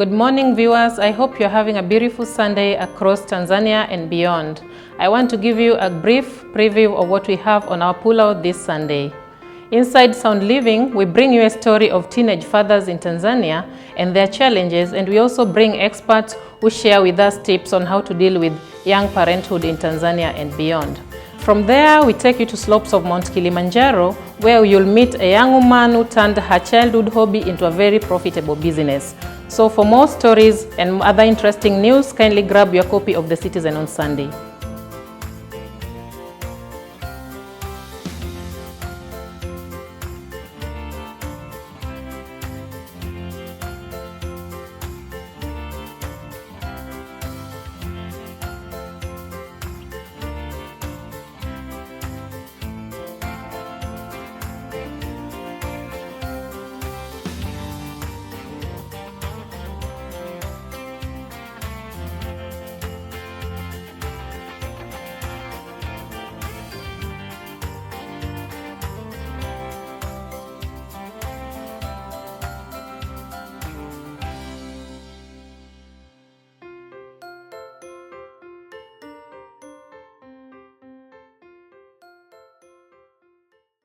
Good morning, viewers. I hope you're having a beautiful Sunday across Tanzania and beyond. I want to give you a brief preview of what we have on our pullout this Sunday. Inside Sound Living, we bring you a story of teenage fathers in Tanzania and their challenges, and we also bring experts who share with us tips on how to deal with young parenthood in Tanzania and beyond. From there, we take you to slopes of Mount Kilimanjaro, where you'll meet a young woman who turned her childhood hobby into a very profitable business. So for more stories and other interesting news, kindly grab your copy of The Citizen on Sunday.